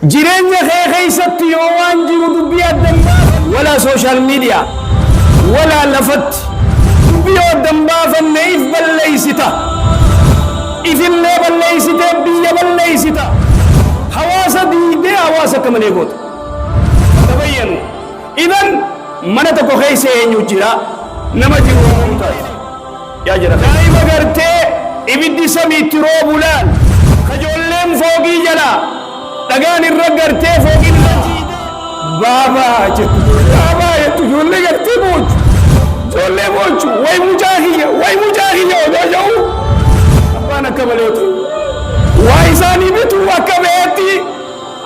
جيرين خيست يوان جيرو دبي الدنبا ولا سوشيال ميديا ولا لفت دبي الدنبا فالنيف بالليستا إذن لا بالليستا بي بالليستا حواسا دي حواسا كمان يقول تبينوا إذن من تكو خيسي ينجرا نما جيرو ممتاز يا جرا دائما قرتي إبدي سمي تروبولان خجولين فوقي جلا تغاني الرقرتي فوقي المجيد بابا جتو جولي قرتي موج جولي موج وي مجاهية وجاجو أبانا كباليوتي وايساني بيتو وكبيتي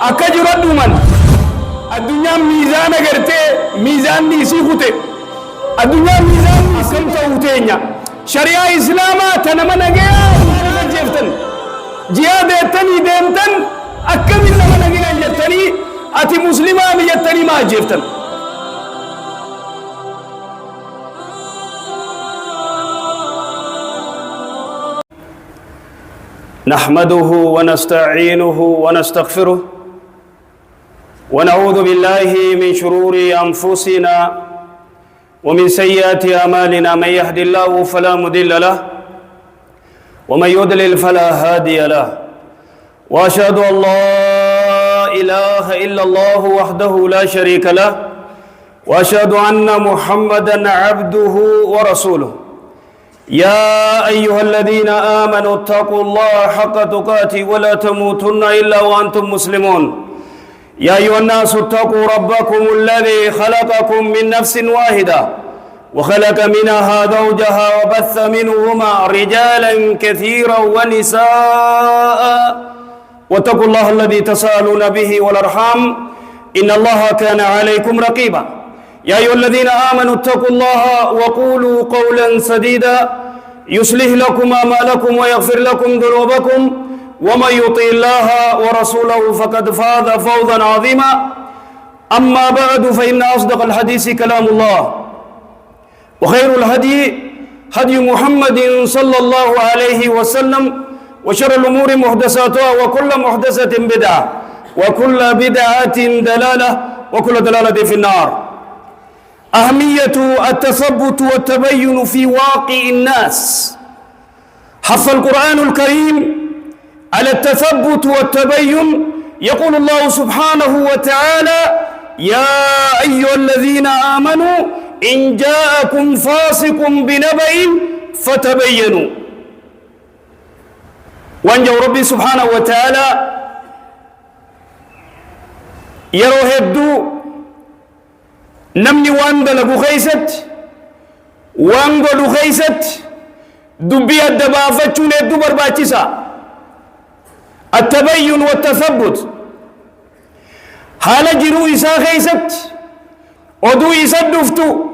أكجر الدومن الدنيا ميزان قرتي ميزان دي سيخوتي الدنيا ميزان أكمتا وتينيا شريعة إسلاما تنمنا جيا جيفتن جيادة تني ديمتن أكمل لمنا جيا جتني أتي مسلمة بجتني ما جيفتن نحمده ونستعينه ونستغفره ونعوذ بالله من شرور أنفسنا ومن سيئات أعمالنا من يهد الله فلا مضل له ومن يضلل فلا هادي له وأشهد أن لا إله إلا الله وحده لا شريك له وأشهد أن محمدا عبده ورسوله يا أيها الذين آمنوا اتقوا الله حق تقاته ولا تموتن إلا وأنتم مسلمون يا أيها الناس اتقوا ربكم الذي خلقكم من نفس واحدة وخلق منها زوجها وبث منهما رجالا كثيرا ونساء واتقوا الله الذي تساءلون به والأرحام إن الله كان عليكم رقيبا يا أيها الذين آمنوا اتقوا الله وقولوا قولا سديدا يصلح لكم أعمالكم ويغفر لكم ذنوبكم ومن يطع الله ورسوله فقد فاز فوزا عظيما أما بعد فإن أصدق الحديث كلام الله وخير الهدي هدي محمد صلى الله عليه وسلم وشر الأمور محدثاتها وكل محدثة بدعة وكل بدعة دلالة وكل دلالة في النار أهمية التثبت والتبين في واقع الناس حث القرآن الكريم على التثبت والتبين يقول الله سبحانه وتعالى يا أيها الذين آمنوا إن جاءكم فاسق بنبأ فتبينوا وأنجو ربي سبحانه وتعالى يروه الدو نمني واندل خيست وانقل خيست دبي الدبافتون الدبر باتسا التبين والتثبت حال جرو إسا خيست ودو إسا دفتو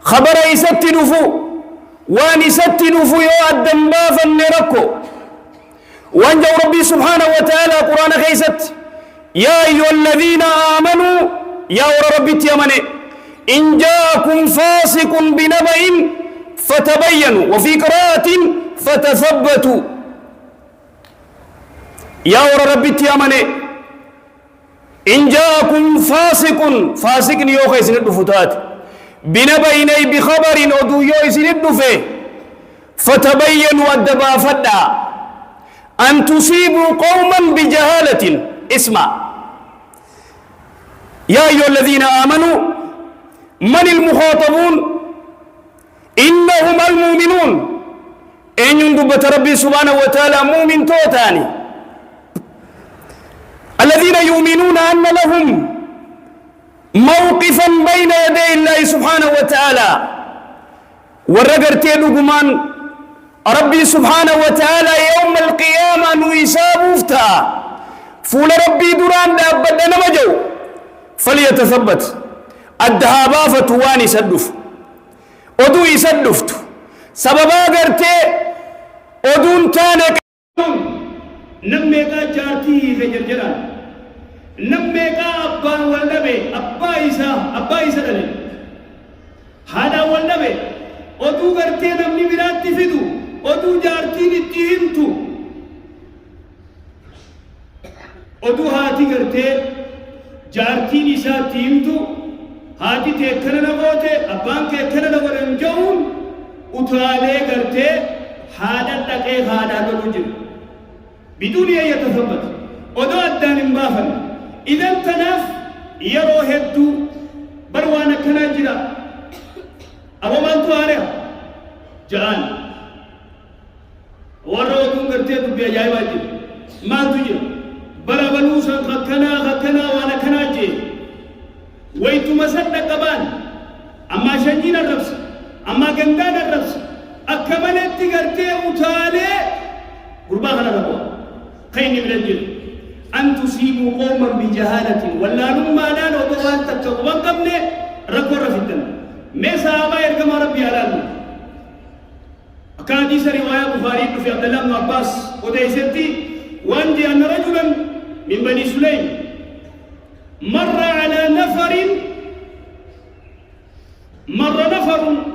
خبر إسا تنفو وان إسا تنفو يو الدنبافا نركو وانجو ربي سبحانه وتعالى قرآن خيست يا أيها الذين آمنوا يا ربي تيمني إن جاءكم فاسق بنبأ فتبينوا وفي قراءة فتثبتوا يا ربي تيمني إن جاءكم فاسق يوخي سند فتات بنبأ بخبر أدو يوخي سند فيه فتبينوا الدبا فدا أن تصيبوا قوما بجهالة اسمع يا أيها الذين آمنوا من المخاطبون إنهم المؤمنون إن يندب ربي سبحانه وتعالى مؤمن توتاني الذين يؤمنون أن لهم موقفا بين يدي الله سبحانه وتعالى والرقرتين قمان ربي سبحانه وتعالى يوم القيامة نيساب افتى فول ربي دران دابدنا مجو فليتثبت الدهابا فتواني يسدف ودو يسدفت سببا قرتي ودون تانك نميكا جارتي خجرجران نميكا أبا والنبي أبا إيسا دلين هذا والنبي ودو قرتي نمني برات تفدو ودو جارتي نتهمتو oduu haati gartee jaartiin isaa tiimtu haati teekkana na goote abbaan teekkana na godhan ja'uun utaalee gartee haadha dhaqee haadhaa loluu jiru biduun yatasabbata odoo addaan hin baafanne idan tanaaf yeroo hedduu bar waan akkanaa jira abo maaltu haare'a ja'an warra oduun gartee dubbii ajaa'ibaa jira maaltu jira bara baluusan kakkanaa waan akkanaa jee waytuma sadda qabaan ammaa shanyiin arrabsa ammaa gandaan arrabsa akka maletti gartee utaalee gurbaa kana rabu'a kayni bira jira an tusiibuu qooman bijahalatin wallaalummaadhaan odoo waan takka quban qabne rakkoo irra fiddan mee sahabaa ergamaa rabbii alaallu akka hadiisa riwaayaa bukaarii dhufe abdallah ibnu abbaas odeysetti waan jee anna rajulan min bani sulaym مر على نفر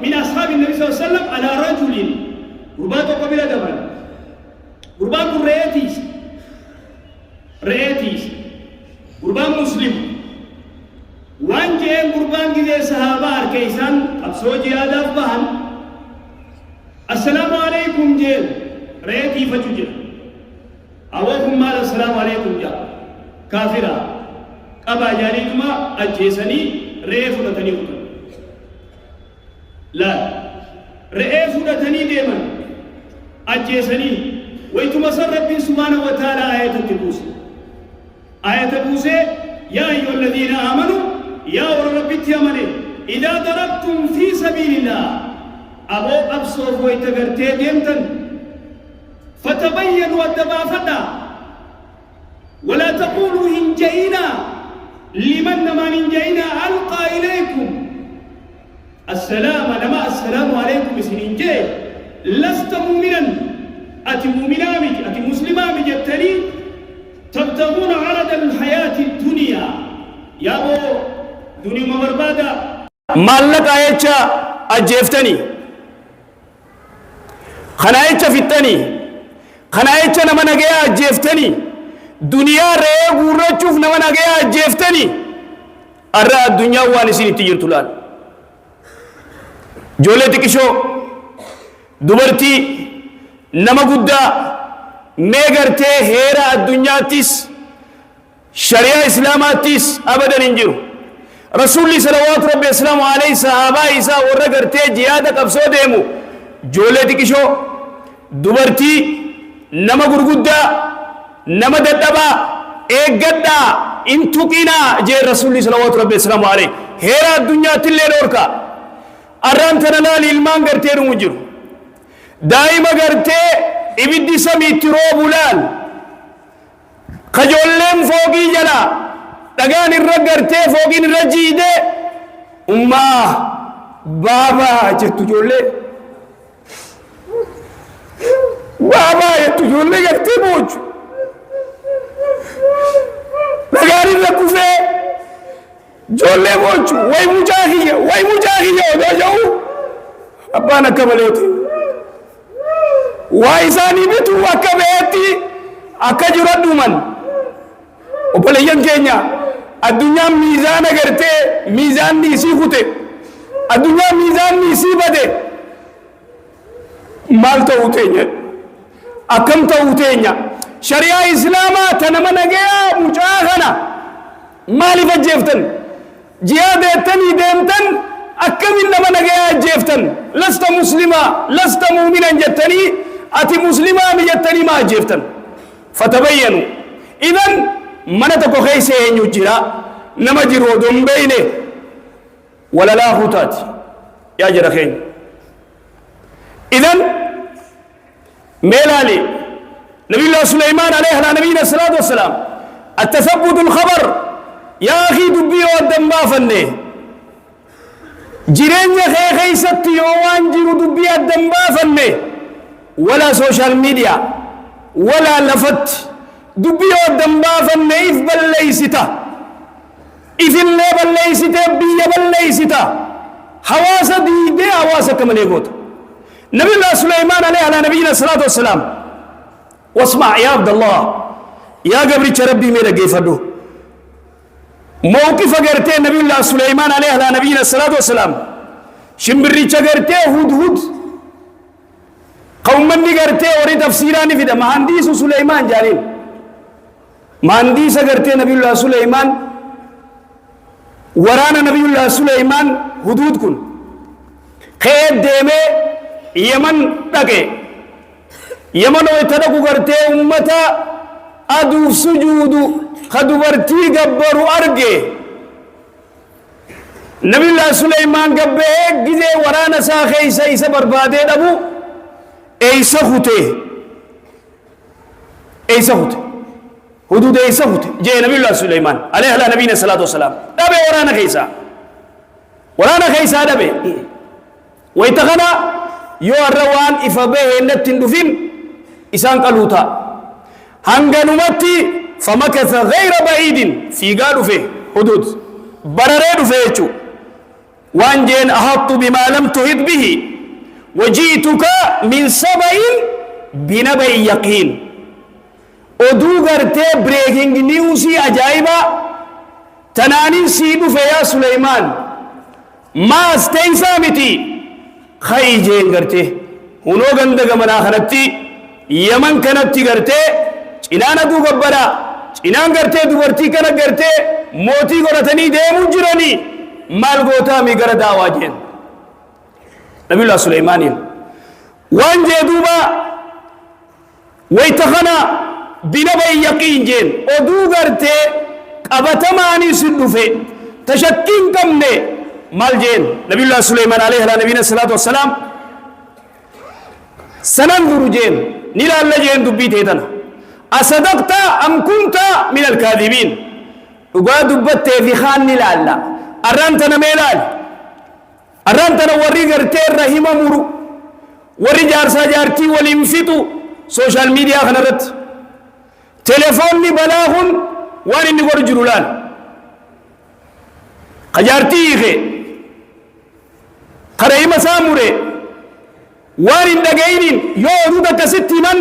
من أصحاب النبي صلى الله عليه وسلم على رجل قربان قبيلة دبل قربان رئيتيس قربان مسلم وان جاء قربان كذا صحابة كيسان أبسو جهاد أفبهن السلام عليكم جيل رئيتي فججر أوكم مال السلام عليكم جاء كافرة أبا جانيكما أجيسني رئيف لتني قتل لا رئيف لتني ديما أجيسني ويتم سر ربي سبحانه وتعالى آية التبوسي آية التبوسي يا أيها الذين آمنوا يا رب التيامني إذا ضربتم في سبيل الله أبو أبصر ويتغرتي ديمتن فتبينوا الدبافة ولا تقولوا إن جئنا لمن ما من جئنا ألقى إليكم السلام لما السلام عليكم سنين جي لست مؤمنا أتي مؤمنا أتي مسلما بجتني تبتغون عرض الحياة الدنيا يا أبو دنيا مبربادة مالك آياتشا أجيفتني خنايتشا فتني خنايتشا نمنا جيا أجيفتني دنيا رأي غورة شوف نمنا جيا أجيفتني أرى الدنيا وانسين تيجر تلال جولتك شو دبرتي نما قدا ميغرتي هيرا الدنيا تيس شريعة إسلاماتيس أبدا ننجرو رسول الله صلوات ربي السلام عليه صحابة إسا ورغرتي جهاد قبصو ديمو جولتك شو دبرتي نما قدا نما ددبا ايغدا انتقنا جي رسول الله صلوات ربي السلام عليه هيرا الدنيا تلي نوركا أرانتنا لالي المان غرتي رمجر دائما غرتي إبدي سمي تروب لال خجولهم فوقي جلا تغاني الرغرتي فوقي الرجيدة أمّا بابا جتو جولي بابا جتو جولي غرتي بوج تغاني الركوفي جولي بوج وي مجاهية ودا جاو أبانا كباليوتي وايساني بيتو وكبيتي أكجر الدومن وبلين كينيا الدنيا ميزان أغرتي ميزان نيسي خوتي الدنيا ميزان نيسي بدي مال توتينيا أكم توتينيا شريعة إسلاما تنمنا جيا مجاهنا مالي فجيفتن جيادتني ديمتن أكم إنما نجيا جيفتن لست مسلما لست مؤمنا جتني أتي مسلما بجتني ما جيفتن فتبينوا إذن من تكو خيسي ينجرا نمجر ودن بينه ولا لا خطات يا جرخين إذن ميلالي نبي الله سليمان عليه نبينا الصلاة والسلام التثبت الخبر يا أخي دبي ودن بافنه جيرين خي ستي يوان جيرو دبي ودن بافنه ولا سوشيال ميديا ولا لفت دبي ودن بافنه إف بليستا إف اللي بليستا بي بليستا حواس دي حواس كمن يقول نبي الله سليمان عليه نبينا الصلاة والسلام واسمع يا عبد الله يا قبر ربي ميرا قيفدو موقف قرتي نبي الله سليمان عليه على نبينا الصلاة والسلام شمبري قرتي هدهد قوم من قرتي وري تفسيراني في ده مهندس سليمان جانين مهندس قرتي نبي الله سليمان ورانا نبي الله سليمان هدود كن خير ديمه يمن تكي يمن ويتدقو قرتي أمتا أدو سجود خدوبرتي قبرو أرقي نبي الله سليمان قبه جزي ورانا ساخي سيسا بربادي دبو ايسا خوته ايسا خوته حدود ايسا خوته جي نبي الله سليمان عليه على نبينا الصلاة والسلام دبه ورانا خيسا دبه ويتغنى يو الروان إفبه النتندفين إسان قلوتا هنغنمتي فمكث غير بعيد في قالوا فيه حدود بررين فيه وانجين أحط بما لم تهد به وجئتك من سبع بنبأ يقين oduu gartee breaking newsii ajaa'iba tanaanin sii dhufe yaa Suleymaan maas teeysaa miti khayjeen gartee hunoo ganda gamanaa kanatti yaman kanatti gartee cinaan aduu gabbara cinaan gartee dubartii kana gartee mootii godhatanii deemuu jiranii maal gootaa mi gara daawaa jeen nabiyullah Suleymaaniin waan jee duuba waytakana بنبأ يقين جين ودو غرتي قبتماني سدفه تشكين كمنه مال جين نبي الله سليمان عليه نبينا الصلاة والسلام سننظر جين نلا الله جين دبيت هيتنا أصدقت أم كنت من الكاذبين وقال دبت في خان نلا الله أرانتنا ميلال أرانتنا وري غرتي رحمة مرو وري جارسا جارتي والانفتو سوشال ميديا خنرت تلفوني بلاغن وان اني ورجلولان قجارتيخي قرأي مساموري وان اندقينين يوضوك ستي من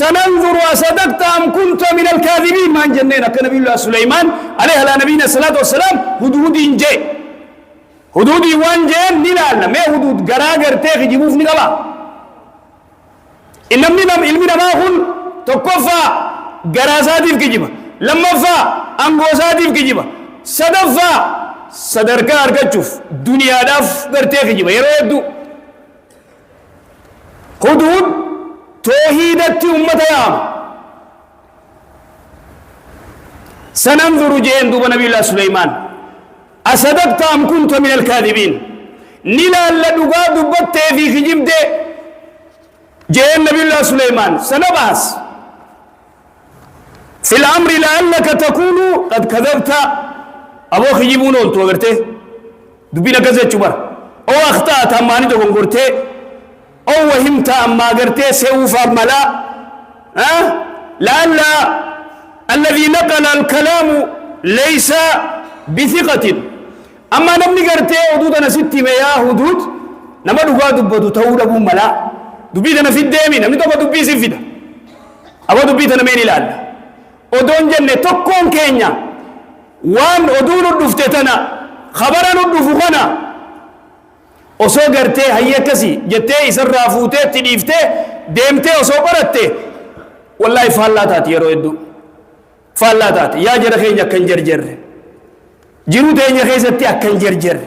سننظر أصدقت أم كنت من الكاذبين ما انجنين كنبي الله سليمان عليه على نبينا الصلاة والسلام هدودي انجي هدودي وان جين نلالنا ما هدود قراغر تيخي جيبوف نقبا إنما علمنا ما هن تكفى قراساتيف كجيبا لما فا أنغوساتيف كجيبا صدفا صدركا أركتشوف دنيا داف برتيخ كجيبا يرودو حدود توحيدتي أمتا يام سننظر جين دوبا نبي الله سليمان أصدقت أم كنت من الكاذبين نلا لدقا دبت في خجيب دي جين نبي الله سليمان سنباس في الأمر لأنك تكون قد كذبت أبو خجيبون أنتو أغرته دبينا كذا تشبر أو أخطأت أماني تكون قرته أو وهمت أما أغرته سيوف أملا لأن الذي نقل الكلام ليس بثقة أما نبني قرته حدودنا ستي مياه حدود نما دقا دبتو تقول أبو ملا دبيتنا في الديمين نمني تبا دبي سنفيدا أبو دبيتنا ميني لأن odon jenne tokkoon keenya waan oduun dhufte tana khabaran dhufu kana osoo gartee hayya kasi jettee isarraa fuutee itti dhiiftee deemtee osoo baratte wallahi faallaa taati yeroo hedduu faallaa taati yaa jara keenya akkan jarjarre jiruu teenya keessatti akkan jarjarre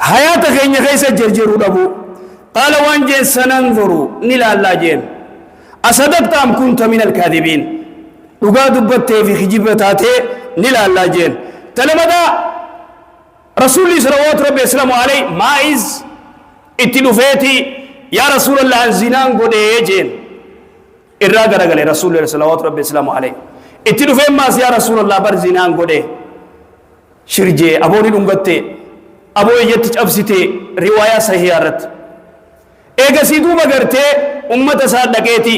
hayaata keenya keessa jarjaruu dhabu qaala waan jeen sananzuru ni laallaa jeen أصدقت أم كنت من الكاذبين لقا دبت في خجبتاته نلا الله جين تلمدا رسول الله صلوات ربي السلام عليه مايز اتلوفيتي يا رسول الله الزنان قد جين الراغ رغل رسول الله صلوات ربي السلام عليه اتلوفين ماس يا رسول الله بر زنان قد شرجي أبوني لنغتي أبو يجتج أبسيتي رواية صحيحة رت ايغا سيدو مغرتي امه صادقيتي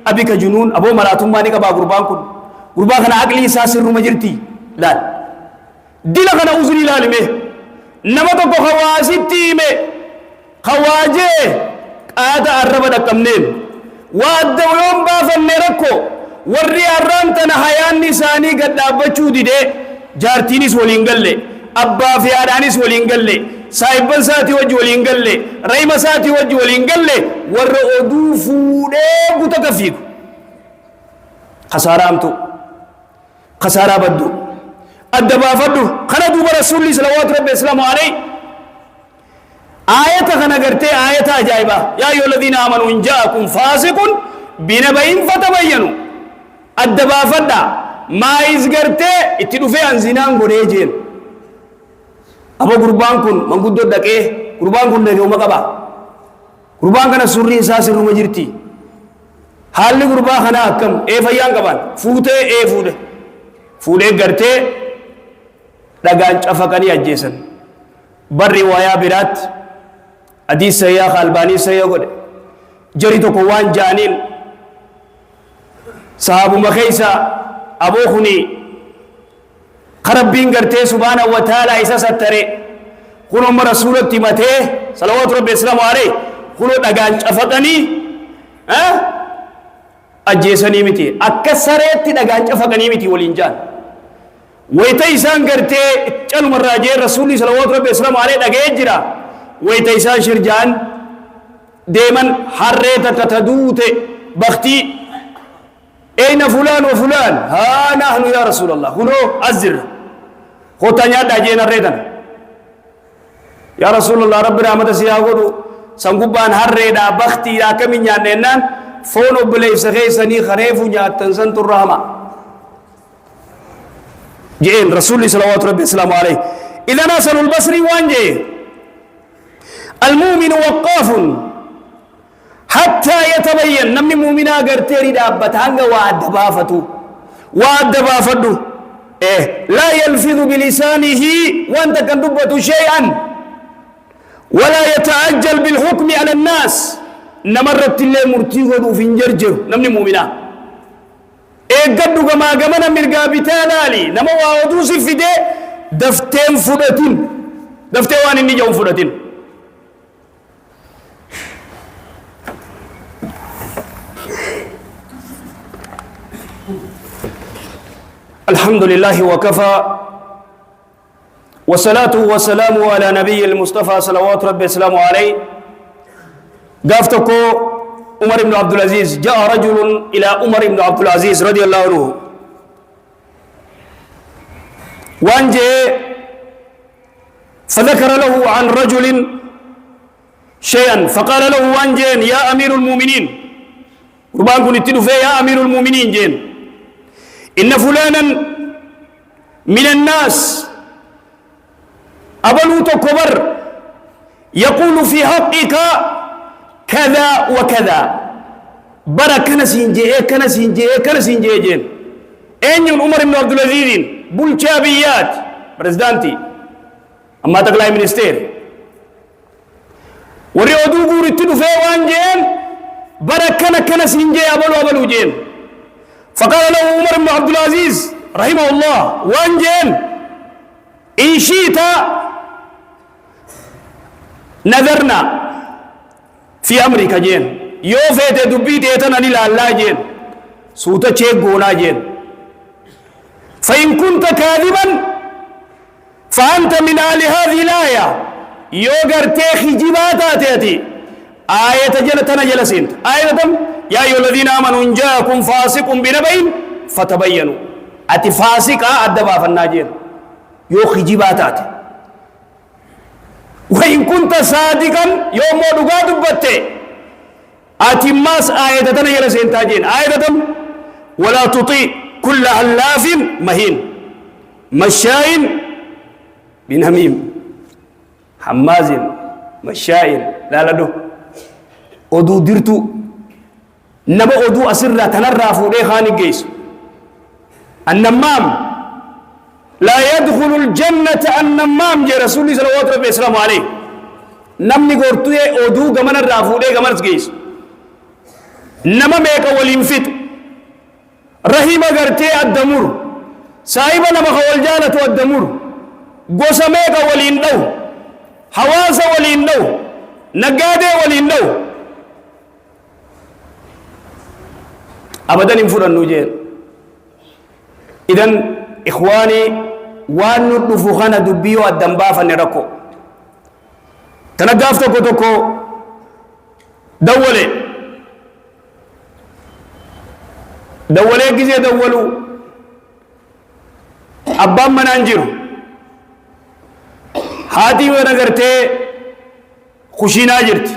ابيك جنون ابو مراتم ماني كبا قربان كن قربان كان عقلي ساسر مجرتي لا دي لغنا اوزري لالمه نما تو خواسيتي مي خواجه قاد عرب دكمنين واد يوم بافن نركو warri arraantana hayaanni isaanii gad dhaabbachuu dide jaartiinis waliin galle abbaa fi haadhaanis waliin galle saahibban isaatii wajji waliin galle rayma isaatii wajji waliin galle warra oduu fuudhee butata fiigu khasaaraamtu khasaaraa baddu adda baafadhu kana duuba rasuulli salawaatu rabbi islaamu alayhi آية خنا قرتي آية عجائبة يا أيها الذين آمنوا إن جاءكم فاسق بنبأ فتبينوا الدبا فدا ما إزقرتي اتدفع عن زنان قريجين أبو قربان كن من قد دك إيه قربان كن ده يوم قبا قربان كنا سوري إساس الرمجرتي حال قربان خنا أكم إيه فيان قبان فوته إيه فوته فوته قرتي دقان أفقاني أجيسن بر رواية برات حديث سياق الباني سياق جريتو كوان جانين صحاب مخيسا أبو خني قربين قرتي سبحانه وتعالى إسا ستري خنو مرسولة تيمته صلوات ربي السلام عليه خنو دقان شفقني أجيسني متي أكسرت دقان شفقني متي والإنجان ويتيسان قرتي چل مراجع رسولي صلوات ربي السلام عليه دقائق جرا ويتيسان شرجان ديما حريت تتدوت بختي أين فلان وفلان ها نحن يا رسول الله هنو أزر خوتانيا داجينا ريدان يا رسول الله ربنا رحمة سياغو سنقبان حريدا بختي يا كمين يانينان فونو بلي سخيساني خريفو نياتن سنتو الرحمة جين رسول صلوات ربي السلام عليه إذا ناصر البصري وانجي المؤمن وقاف حتى يتبين نمني مؤمنا قرتيري دابتانغا وعدبافتو إيه لا يلفظ بلسانه وانت كندبت شيئا ولا يتعجل بالحكم على الناس نمرت الله مرتيغو في انجرجر نمني مؤمنا eeggadhu gamaa gamana mirgaa bitaa laali nama waa oduu si fide dafteen fudhatin daftee waan inni jedhu fudhatin الحمد لله وكفى والصلاة والسلام على نبي المصطفى صلوات ربي السلام عليه قافتكو عمر بن عبد العزيز جاء رجل إلى عمر بن عبد العزيز رضي الله عنه وانجي فذكر له عن رجل شيئا فقال له وانجين يا أمير المؤمنين ربان كنت يا أمير المؤمنين جين إن فلانا من الناس أبلوت كبر يقول في حقك كذا وكذا بركنا سينجي كنا سينجي كنا سينجي جين أين عمر بن عبد العزيز بولشابيات بريزدانتي أما تقلع منستير وريودو بورتو في وانجين بركنا كنا سينجي أبلو جين فقال له عمر بن عبد العزيز رحمه الله وانجين إن شئت نذرنا في أمريكا جين يوفيت دبيت يتنا لله جين سوتا شيء قولا جين فإن كنت كاذبا فأنت من أهل هذه الآية يوغر تيخي جباتا تيتي آية جلتنا جلسين آية يا أيها الذين آمنوا إن جاءكم فاسق بنبأ فتبينوا أتي فاسق أدبا فالناجين يوخي جباتات وإن كنت صادقا يوم ودقا دبته أتي ماس آية تنجل سينتاجين آية ولا تطيع كل حلاف مهين مشاء بنميم حماز مشاء لا لدو أدو درتو نبا أدو أسر تنرى فوري خاني جيس النمام لا يدخل الجنة النمام جي رسول الله صلى الله عليه وسلم عليه نمني قرطوه أدو غمنا الرافوده غمنا سجيس نما ميكا والإنفت رحيم قرطي الدمور سايبا نما خوال جالة الدمور قوسا ميكا والإندو حواسا والإندو نقادة والإندو أبدا ينفرن نجين إذن إخواني وان ندفخنا دبيو الدنبا فنركو تنقافتكو تكو دولي كيزي دولو أبام منانجرو هاتي ونغرتي خشينا جرت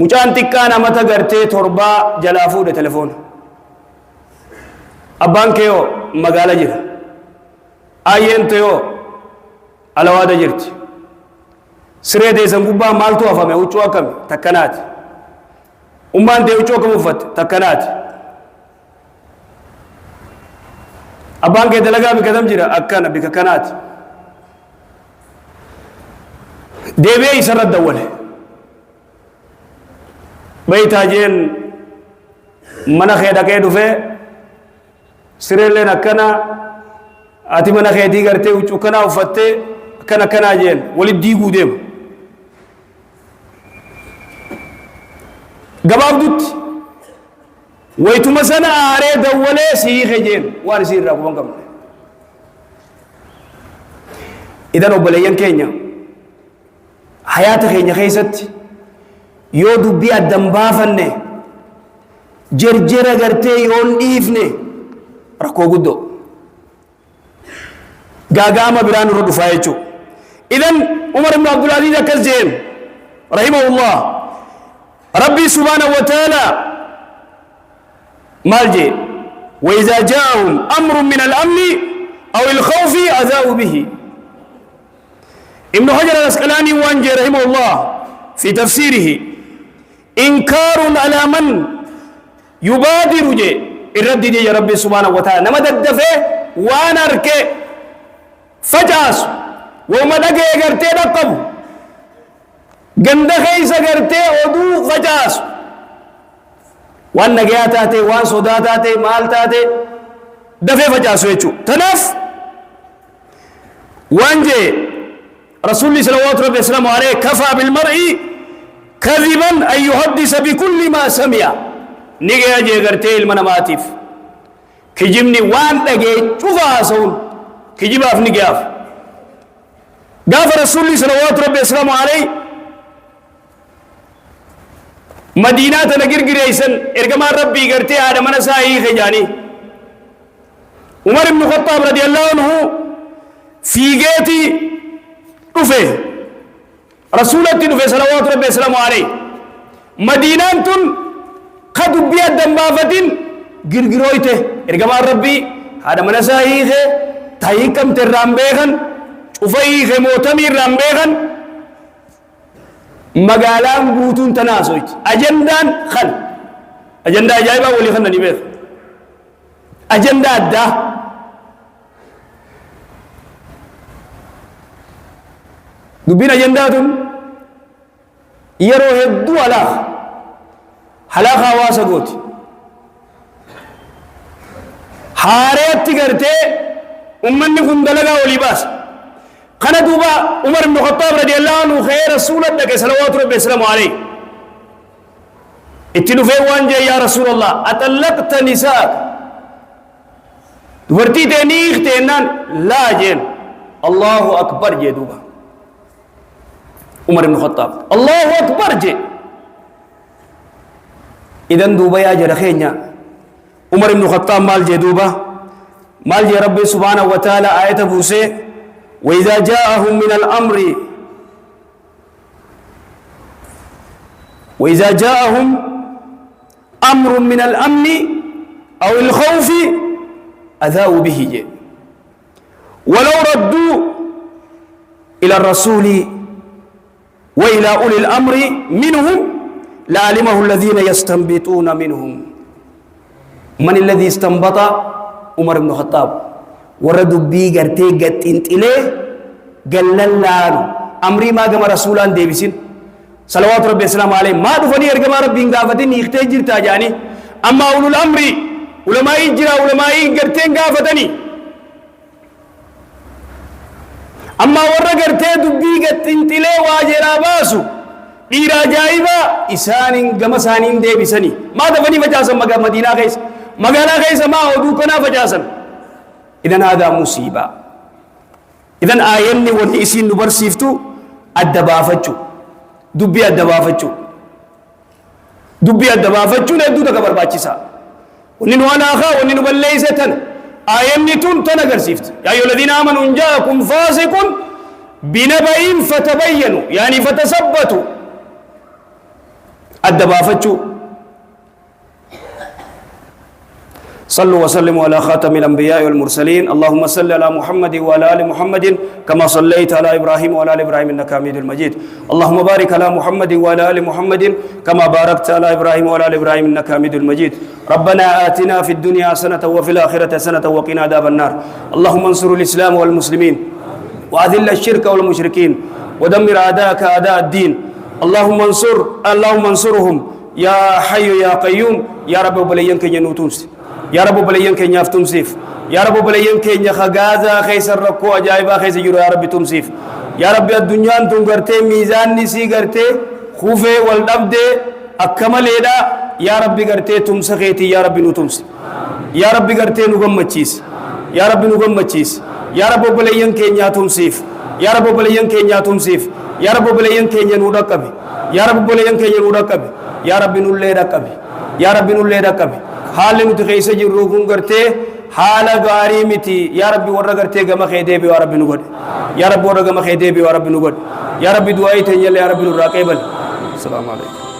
مجان تكانا متى غرتي تربا جلافو دي تلفون أبان كيو مقالة جر آيين تيو علوادة جرت سرية دي سنقوبا مالتو أفامي وچوا كم تكنات أمان دي وچوا كم وفت تكنات أبان كي دلقا بكتم جرا أكنا بككنات ديبي سرد دوله بيتا جين منا خيدا كيدو في سريلين أكنا أتي منا خيدي غرتي وكنا وفتي كنا كنا جين ولد ديغو ديم قباب دوت ويتو مسنا آري دوله سيخي جين وان سير راكو بانكم إذن وبليان كينيا حياة خينيا خيست يودو بي الدنبافنه جرجرة غرتي يون إيفنه ركو قدو غاقاما بران ردو فايتو إذن عمر بن عبد العزيز كالزين رحمه الله ربي سبحانه وتعالى مالجي وإذا جاءهم أمر من الأمن أو الخوف أذاؤوا به ابن حجر العسقلاني وانجي رحمه الله في تفسيره إنكار على من يبادر جي الرد دي يا ربي سبحانه وتعالى نما ددفه وانا اركي فجاس وما دقي اگرتي دقب گند خيس اگرتي ودو فجاس وان نگياتاتي وان صداتاتي مالتاتي دفه فجاس ويچو تنف وانجي رسول الله صلى الله عليه وسلم عليه كفى بالمرء كذبا أن يحدث بكل ما سمع نيجي أجي غرتي المناماتيف كجمني وان تجي شوفها سون كجيبها في نجاف قال رسول الله صلى الله عليه وسلم عليه مدينة نجر جريسن إرجما ربي غرتي هذا من ساي خجاني عمر بن الخطاب رضي الله عنه في جيتي رفه رسول الله صلوات ربي وسلامه عليه مدينة قد بيد دمبافتين غرغرويته ارغما ربي هذا من سايخ تايكم ترامبهن شوفيه موتمي رامبهن مغالام بوتون تناسويت اجندان خل اجندا جايبا ولي خنني بيخ اجندا دا دبين أجنداتهم يروه الدو هلاخ حواسا قوت حاريت تقرتي أمني خندلقا ولباس قنا دوبا عمر بن الخطاب رضي الله عنه خير رسول الله صلوات ربي وسلامه عليه اتنو في وانجا يا رسول الله أطلقت نساءك ورتي تنيخ تنان لا جين الله أكبر جدوبا عمر بن الخطاب الله أكبر جي إذن دوبا يا جرخينيا عمر بن الخطاب مال جي دوبا مال جي ربي سبحانه وتعالى آية بوسي وإذا جاءهم من الأمر وإذا جاءهم أمر من الأمن أو الخوف أذاؤوا به جي ولو ردوا إلى الرسول وإلى أولي الأمر منهم لعلمه الذين يستنبطون منهم من الذي استنبط عمر بن الخطاب ورد بي غرتي غت انتله غللان امري ما غم رسولان ديبسين صلوات ربي السلام عليه ما دفني ارغما ربي غافتني اختجر تاجاني اما اولو الامر علماء جرا علماء غرتي غافتني اما ور غرتي دبي غت انتله واجرا باسو dhiira ajaa'ibaa isaanin gama isaaniin deebisanii maa dafanii facaasan madiinaa keessa magaalaa keessa maa oduu kanaa facaasan idan haadaa musiibaa idan aayanni wanni isiin nu barsiiftu adda baafachuu dubbii adda baafachuu hedduu takka barbaachisaa wanni nu anaakaa wanni nu balleeyse tan aayanni tun tan agarsiifti yaa ayyuha alladhiina aamanuu in jaa'akum faasiqun binaba'in fatabayyanu yaani fatasabbatu adda baafachuu صلوا وسلموا على خاتم الأنبياء والمرسلين اللهم صل على محمد وعلى آل محمد كما صليت على إبراهيم وعلى آل إبراهيم إنك حميد مجيد اللهم بارك على محمد وعلى آل محمد كما باركت على إبراهيم وعلى آل إبراهيم إنك حميد مجيد ربنا آتنا في الدنيا حسنة وفي الآخرة حسنة وقنا عذاب النار اللهم انصر الإسلام والمسلمين وأذل الشرك والمشركين ودمر أعداءك أعداء الدين اللهم انصرهم يا حي يا قيوم يا رب بلينك ينوتونس يا رب بليان كينيا فتمسيف يا رب بليان كينيا خغازا خيس الركو عجائبا خيس جرو يا رب تمسيف يا رب الدنيا انتم غرتي ميزان نسي غرتي خوفه والدبد اكمليدا يا رب غرتي تمسخيتي يا رب نتمس يا رب غرتي نغمچيس يا رب نغمچيس يا رب بليان كينيا تمسيف يا رب بليان كينيا تمسيف يا رب بليان كينيا نودكبي يا رب بليان كينيا نودكبي يا رب نولي ركبي يا رب نولي ركبي حال نتخيس جرو كن غرتي حال غاري متي يا ربي ورا غرتي غما خيدي بي يا ربي نغد يا ربي ورا غما خيدي بي يا ربي نغد يا ربي دعائي تنيل يا ربي نراقبل السلام عليكم